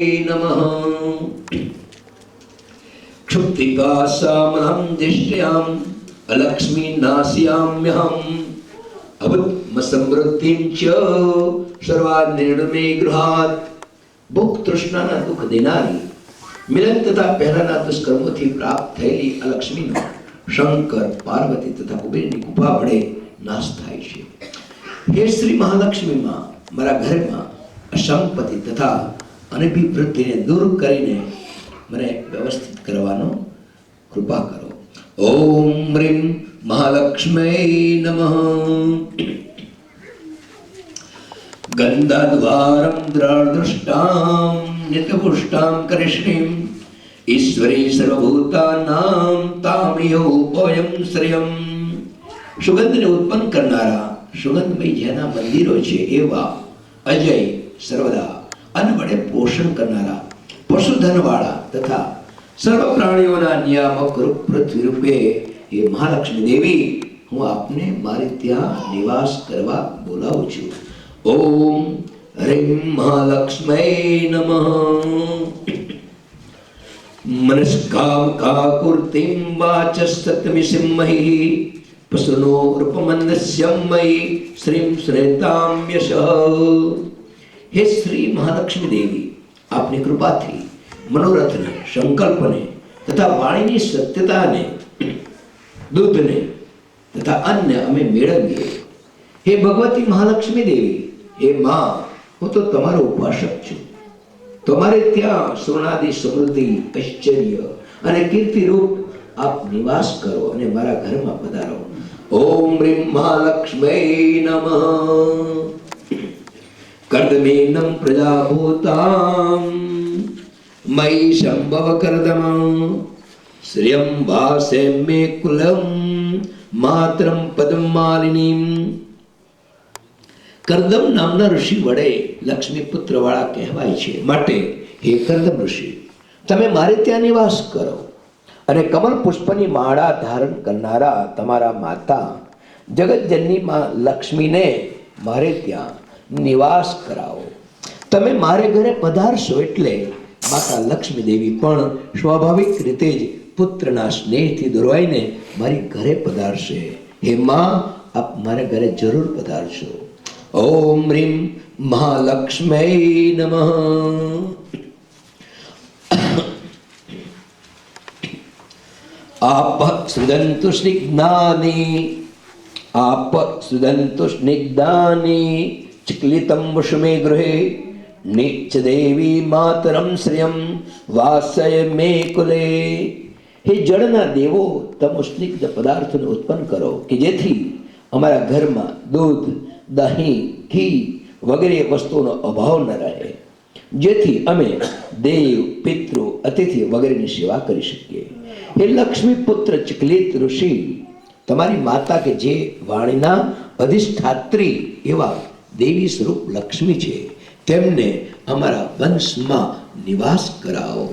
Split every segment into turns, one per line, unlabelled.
नमः। क्षुप्तिकासामहं दिष्ट्याम् अलक्ष्मीनास्याम्यहम् अभूत्मसमृद्धिं च सर्वानिर्णमे गृहात्। ભૂખ તૃષ્ણાના દુઃખ દેનારી મિલન તથા પહેલાના દુષ્કર્મોથી પ્રાપ્ત થયેલી અલક્ષ્મીનો શંકર પાર્વતી તથા કુબેરની કૃપા વડે નાશ થાય છે। હે શ્રી મહાલક્ષ્મીમાં મારા ઘરમાં અસંપત્તિ તથા અનભિવૃદ્ધિને દૂર કરીને મને વ્યવસ્થિત કરવાનો કૃપા કરો। ઓમ રીમ મહાલક્ષ્મી નમઃ। गंधाद्वारं द्रदृष्टां नित्यपुष्टां करिष्णीं ईश्वरी सर्वभूतानां तामयोपयं श्रियं। सुगंधने उत्पन्न करनारा सुगंधमय जेना मंदिरो छे एवा अजय सर्वदा अन्न वडे पोषण करनारा पशुधनवाळा तथा सर्व प्राणियोना नियामक रूप पृथ्वी रूपे हे महालक्ष्मी देवी હું આપને મારી ત્યાં નિવાસ કરવા બોલાવું છું। ओम ह्रीं महालक्ष्म्यै नमः। मनस्कामकाकुर्तिं वाचस्तत्मिसिंमहि पशुनो रूपमन्दस्यम्मयि श्रीं श्रेतां यशः। हे श्री महालक्ष्मी देवी आपनी कृपाथी मनोरथने संकल्पने तथा वाणीनी सत्यताने दूधने तथा अन्य અમે મેળવીએ। हे भगवती महालक्ष्मी देवी हे मां હું તો તમારો ઉપાસક છું। તમારે ત્યાં સોનાદી સમૃદ્ધિ ઐશ્વર્ય અને કીર્તિ રૂપ આપ નિવાસ કરો અને મારા ઘરમાં પધારો। ઓમ રીમ મહાલક્ષ્મી નમઃ। કર્દમેનમ પ્રજાભૂતામ મયી સંભવ કર્દમ શ્રિયં વાસે મે કુલમ માતરમ પદ્મમાલિનીમ। કર્દમ નામના ઋષિ વડે લક્ષ્મી પુત્ર વાળા કહેવાય છે, માટે હે કર્દમ ઋષિ તમે મારે ત્યાં નિવાસ કરો અને કમલ પુષ્પની માળા ધારણ કરનારા તમારા માતા જગતજનની માં લક્ષ્મીને મારે ત્યાં નિવાસ કરાવો। તમે મારે ઘરે પધારશો એટલે માતા લક્ષ્મી દેવી પણ સ્વાભાવિક રીતે જ પુત્રના સ્નેહથી દોરવાઈને મારી ઘરે પધારશે। હે માં આપ મારા ઘરે જરૂર પધારશો। ओम ह्रीं महालक्ष्म्यै नमः। आप सुदन्तु स्निग्धानि आप सुदन्तु स्निग्धानि चिक्लितं वशमे गृहे निच देवी मातरं श्रियं वासय मे कुले। हे जड़ना देवो तम स्निग्ध पदार्थों उत्पन्न करो कि जेथी અમારા ઘરમાં દૂધ દહીં ઘી વગેરે વસ્તુઓનો અભાવ ન રહે, જેથી અમે દેવ પિતૃ અતિથિ વગેરેની સેવા કરી શકીએ। હે લક્ષ્મી પુત્ર ચિકલિત ઋષિ તમારી માતા કે જે વાણીના અધિષ્ઠાત્રી એવા દેવી સ્વરૂપ લક્ષ્મી છે તેમને અમારા વંશમાં નિવાસ કરાવો।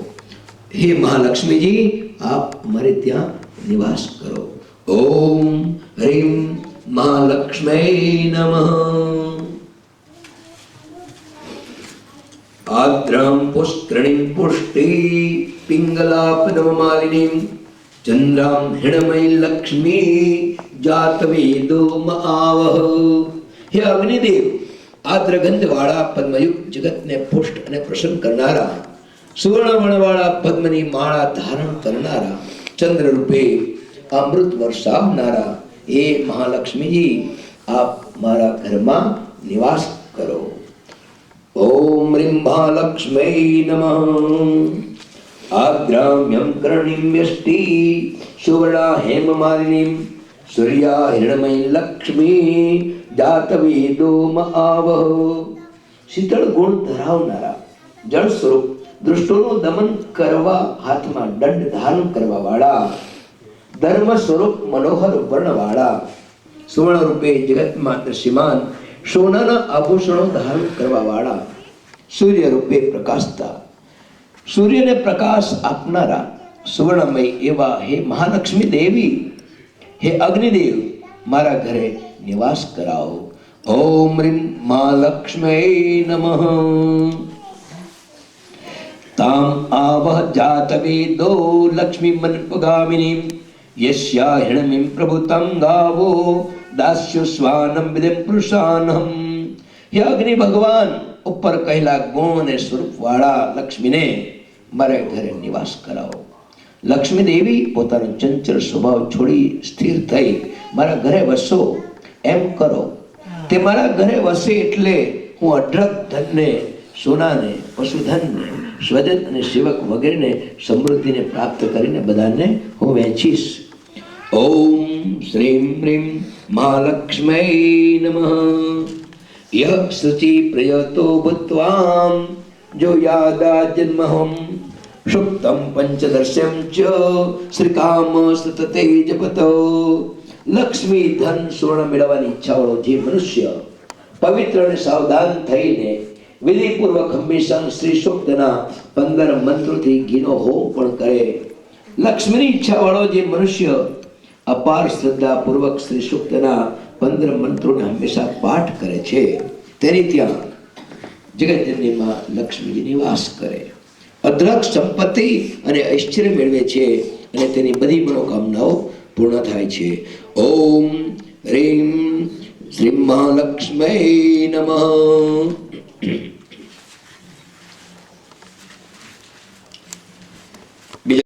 હે મહાલક્ષ્મીજી આપ અમારે ત્યાં નિવાસ કરો। ઓમ હ્રીં महालक्ष्म्यै नमः। आद्रां पुष्करणीं पुष्टि पिङ्गलापनवमालिनीं चन्द्रां हिणमयी लक्ष्मी जातवेदो आवह। हे अग्निदेव आद्रगंधवाળા પદ્મયુક્ત જગતને પુષ્ટ અને પ્રસન્ન કરનારા સુવર્ણવર્ણવાળા પદ્મની માળા ધારણ કરનારા ચંદ્ર રૂપે અમૃત વરસાવનારા हे महालक्ष्मी जी आप मारा घर में निवास करो। ओम ह्रीं महालक्ष्म्यै नमः। आद्राम्यं करणीं व्यष्टि सुवर्णा हेममालिनीं सूर्या हिरण्मयी लक्ष्मी जातवेदो आवह। शीतल गुण धरावनारा जल स्वरूप दुष्टोનું દમન કરવા હાથમાં દંડ ધારણ કરવા વાળા धर्म स्वरूप मनोहर वर्णवाड़ा सुवर्ण रूपे जगत में दृश्यमान सोनाना आभूषणों धारण करवा वाला सूर्य रूपे प्रकाशता सूर्य ने प्रकाश आपनारा सुवर्णमय एवा हे महालक्ष्मी देवी हे अग्निदेव मारा घरे निवास कराओ। ओम ह्रीं महालक्ष्म्यै नमः। તામ આવહ જાતવેદો લક્ષ્મી મનપગામિની યસ્યા હિરણ્યમ પ્રભુતં ગાવો દાસ્યો સ્વાનમ વિદિમ પુરુષાનહમ. હે અગ્નિ ભગવાન, ઉપર કહેલા ગુણ અને સ્વરૂપ વાળા લક્ષ્મીને મારા ઘરે નિવાસ કરાવો. લક્ષ્મી દેવી પોતાનો ચંચળ સ્વભાવ છોડી સ્થિર થઈ મારા ઘરે વસો એમ કરો. તે મારા ઘરે વસે એટલે હું અઢળક ધનને, સોનાને, પશુધનને, સ્વજન અને સેવક વગેરેને, સમૃદ્ધિને પ્રાપ્ત કરીને બધાને હું વહેંચીશ. ઓમ શ્રીમ હ્રીમ મહાલક્ષ્મય નમઃ. યહ શુચિ પ્રયતો ભૂત્વામ જો યાદા જન્મહમ સુક્તમ પંચદર્શ્યમ ચ શ્રીકામ સતતે જપતો. લક્ષ્મી, ધન, સુવર્ણ મેળવવાની ઈચ્છાવાળો જે મનુષ્ય પવિત્ર અને સાવધાન થઈને વિધિપૂર્વક હંમેશા શ્રી સૂક્તના 15 મંત્રોથી ઘીનો હોમ પણ કરે. લક્ષ્મીની ઈચ્છાવાળો જે મનુષ્ય અપાર શ્રદ્ધાપૂર્વક શ્રી સૂક્તના 15 મંત્રોને હંમેશા પાઠ કરે છે, તેની ત્યાં જગતજનની માં લક્ષ્મીજી નિવાસ કરે, અઢળક સંપત્તિ અને ઐશ્વર્ય મેળવે છે અને તેની બધી મનોકામનાઓ પૂર્ણ થાય છે. ઓમ હ્રીમ શ્રી મહાલક્ષ્મી નમઃ.